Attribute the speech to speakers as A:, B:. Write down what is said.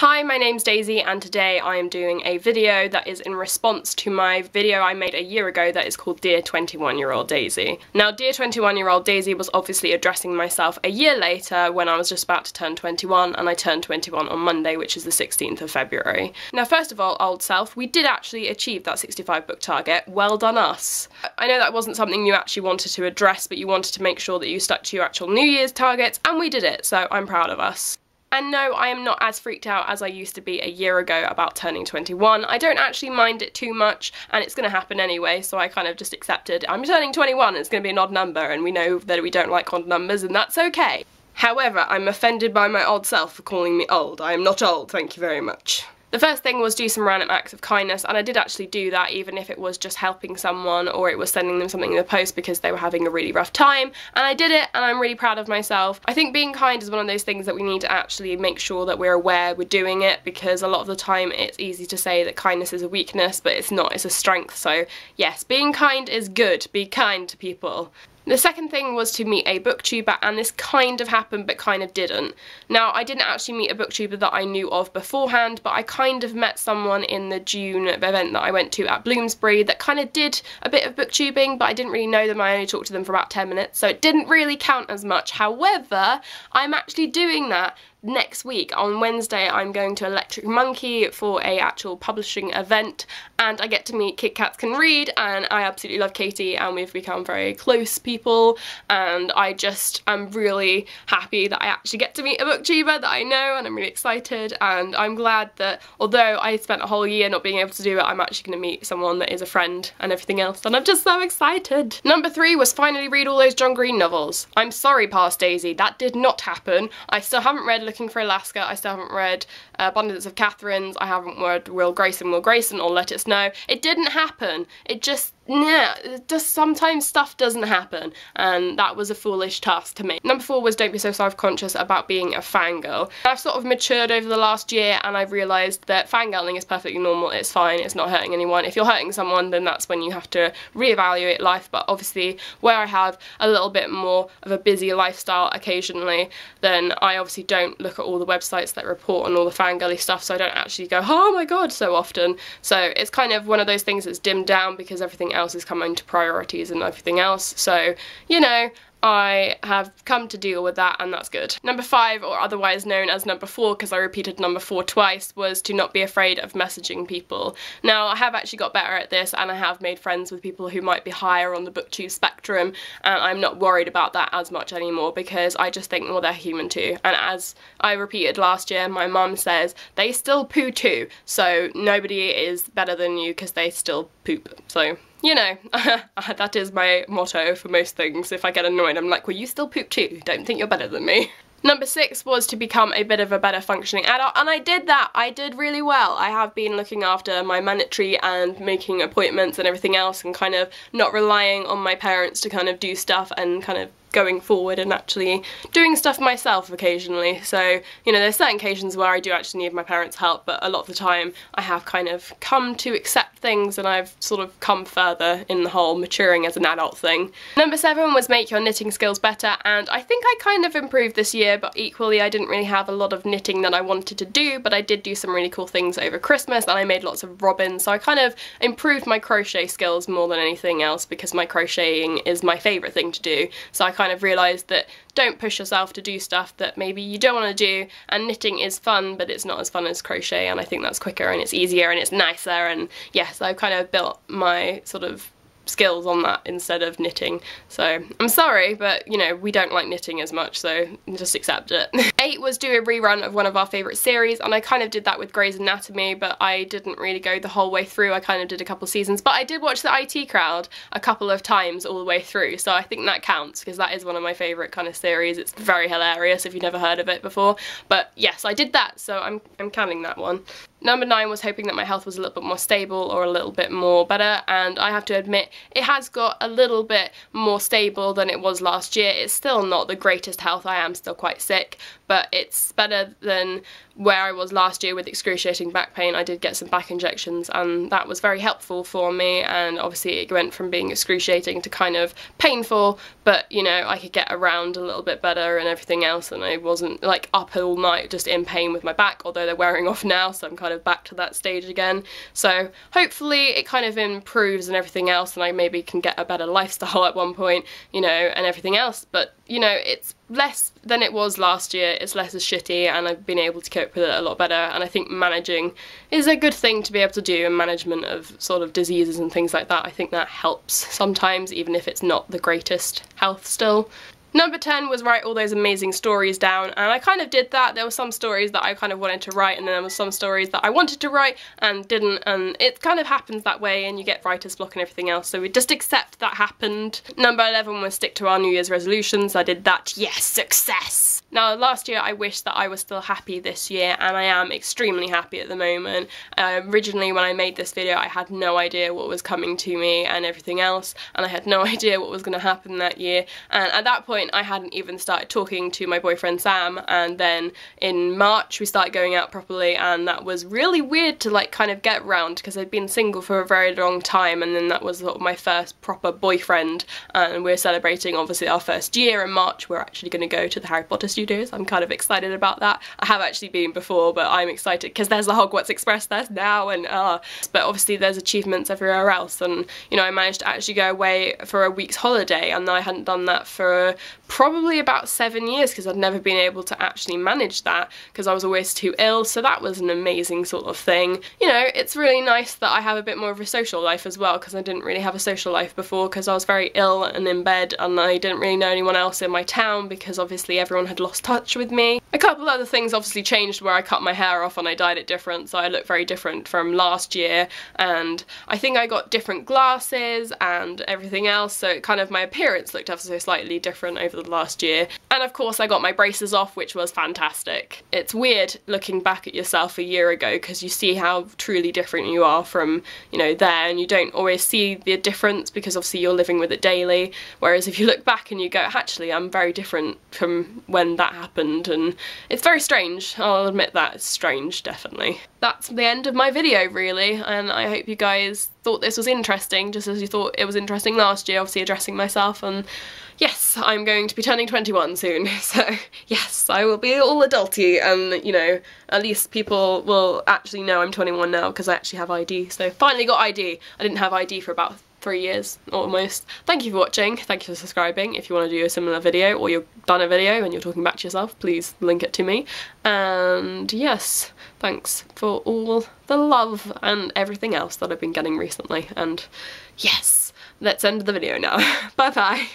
A: Hi, my name's Daisy and today I am doing a video that is in response to my video I made a year ago that is called Dear 21-Year-Old Daisy. Now, Dear 21-Year-Old Daisy was obviously addressing myself a year later when I was just about to turn 21, and I turned 21 on Monday, which is the 16th of February. Now, first of all, old self, we did actually achieve that 65 book target. Well done us. I know that wasn't something you actually wanted to address, but you wanted to make sure that you stuck to your actual New Year's targets, and we did it, so I'm proud of us. And no, I am not as freaked out as I used to be a year ago about turning 21. I don't actually mind it too much, and it's going to happen anyway, so I kind of just accepted I'm turning 21, it's going to be an odd number, and we know that we don't like odd numbers, and that's okay. However, I'm offended by my old self for calling me old. I am not old, thank you very much. The first thing was do some random acts of kindness, and I did actually do that, even if it was just helping someone or it was sending them something in the post because they were having a really rough time, and I did it and I'm really proud of myself. I think being kind is one of those things that we need to actually make sure that we're aware we're doing it, because a lot of the time it's easy to say that kindness is a weakness, but it's not, it's a strength. So yes, being kind is good, be kind to people. The second thing was to meet a booktuber, and this kind of happened but kind of didn't. Now, I didn't actually meet a booktuber that I knew of beforehand, but I kind of met someone in the June event that I went to at Bloomsbury that kind of did a bit of booktubing, but I didn't really know them. I only talked to them for about 10 minutes, so it didn't really count as much. However, I'm actually doing that next week. On Wednesday I'm going to Electric Monkey for a actual publishing event, and I get to meet Kit Kats Can Read, and I absolutely love Katie and we've become very close people, and I just am really happy that I actually get to meet a booktuber that I know, and I'm really excited, and I'm glad that although I spent a whole year not being able to do it, I'm actually going to meet someone that is a friend and everything else, and I'm just so excited. Number 3 was finally read all those John Green novels. I'm sorry, past Daisy, that did not happen. I still haven't read Looking for Alaska, I still haven't read Abundance of Catherines, I haven't read Will Grayson, or Let It Snow. It didn't happen. It just, just sometimes stuff doesn't happen, and that was a foolish task to me. Number 4 was don't be so self-conscious about being a fangirl. I've sort of matured over the last year, and I've realised that fangirling is perfectly normal, it's fine, it's not hurting anyone. If you're hurting someone, then that's when you have to reevaluate life, but obviously where I have a little bit more of a busy lifestyle occasionally, then I obviously don't look at all the websites that report on all the fangirly stuff, so I don't actually go, oh my god, so often. So it's kind of one of those things that's dimmed down because everything else is coming to priorities and everything else, so you know, I have come to deal with that, and that's good. Number 5, or otherwise known as number 4 because I repeated number 4 twice, was to not be afraid of messaging people. Now, I have actually got better at this, and I have made friends with people who might be higher on the booktube spectrum, and I'm not worried about that as much anymore because I just think, well, they're human too. And as I repeated last year, my mum says they still poo too, so nobody is better than you because they still poop. So you know, that is my motto for most things. If I get annoyed, I'm like, well, you still poop too. Don't think you're better than me. Number 6 was to become a bit of a better functioning adult, and I did that. I did really well. I have been looking after my mandatory and making appointments and everything else, and kind of not relying on my parents to kind of do stuff, and kind of going forward and actually doing stuff myself occasionally. So, you know, there's certain occasions where I do actually need my parents' help, but a lot of the time I have kind of come to accept things, and I've sort of come further in the whole maturing as an adult thing. Number 7 was make your knitting skills better, and I think I kind of improved this year, but equally I didn't really have a lot of knitting that I wanted to do, but I did do some really cool things over Christmas, and I made lots of robins, so I kind of improved my crochet skills more than anything else because my crocheting is my favourite thing to do. So I kind of realised that don't push yourself to do stuff that maybe you don't want to do, and knitting is fun, but it's not as fun as crochet, and I think that's quicker and it's easier and it's nicer, and yes, I've kind of built my sort of skills on that instead of knitting. So I'm sorry, but you know, we don't like knitting as much, so just accept it. 8 was do a rerun of one of our favourite series, and I kind of did that with Grey's Anatomy, but I didn't really go the whole way through. I kind of did a couple seasons, but I did watch The IT Crowd a couple of times all the way through, so I think that counts because that is one of my favourite kind of series. It's very hilarious if you've never heard of it before, but yes, I did that, so I'm counting that one. Number 9 was hoping that my health was a little bit more stable or a little bit more better, and I have to admit it has got a little bit more stable than it was last year. It's still not the greatest health, I am still quite sick, but it's better than where I was last year with excruciating back pain. I did get some back injections and that was very helpful for me, and obviously it went from being excruciating to kind of painful, but you know, I could get around a little bit better and everything else, and I wasn't like up all night just in pain with my back, although they're wearing off now, so I'm kind of back to that stage again. So hopefully it kind of improves and everything else, and I maybe can get a better lifestyle at one point, you know, and everything else. But you know, it's less than it was last year, it's less as shitty, and I've been able to cope with it a lot better, and I think managing is a good thing to be able to do, and management of sort of diseases and things like that, I think that helps sometimes, even if it's not the greatest health still. Number 10 was write all those amazing stories down, and I kind of did that. There were some stories that I kind of wanted to write, and then there were some stories that I wanted to write and didn't, and it kind of happens that way, and you get writer's block and everything else, so we just accept that happened. Number 11 was stick to our New Year's resolutions. I did that. Yes, success! Now, last year I wished that I was still happy this year, and I am extremely happy at the moment. Originally when I made this video I had no idea what was coming to me and everything else, and I had no idea what was going to happen that year, and at that point I hadn't even started talking to my boyfriend Sam, and then in March we started going out properly, and that was really weird to like kind of get around because I'd been single for a very long time, and then that was sort of my first proper boyfriend, and we're celebrating obviously our first year in March. We're actually going to go to the Harry Potter studios. I'm kind of excited about that. I have actually been before, but I'm excited because there's the Hogwarts Express there now, and but obviously there's achievements everywhere else, and you know, I managed to actually go away for a week's holiday, and I hadn't done that for probably about 7 years because I'd never been able to actually manage that because I was always too ill, so that was an amazing sort of thing. You know, it's really nice that I have a bit more of a social life as well, because I didn't really have a social life before because I was very ill and in bed, and I didn't really know anyone else in my town because obviously everyone had lost touch with me. A couple other things obviously changed where I cut my hair off and I dyed it different, so I look very different from last year, and I think I got different glasses and everything else, so it kind of my appearance looked ever so slightly different over the last year. And of course I got my braces off, which was fantastic. It's weird looking back at yourself a year ago because you see how truly different you are from, you know, there, and you don't always see the difference because obviously you're living with it daily, whereas if you look back and you go, actually I'm very different from when that happened, and it's very strange. I'll admit that, it's strange, definitely. That's the end of my video really, and I hope you guys thought this was interesting, just as you thought it was interesting last year, obviously addressing myself. And yes, I'm going to be turning 21 soon, so yes, I will be all adulty, and you know, at least people will actually know I'm 21 now because I actually have ID, so finally got ID. I didn't have ID for about 3 years, almost. Thank you for watching, thank you for subscribing. If you want to do a similar video, or you've done a video and you're talking back to yourself, please link it to me. And yes, thanks for all the love and everything else that I've been getting recently, and yes, let's end the video now. Bye bye.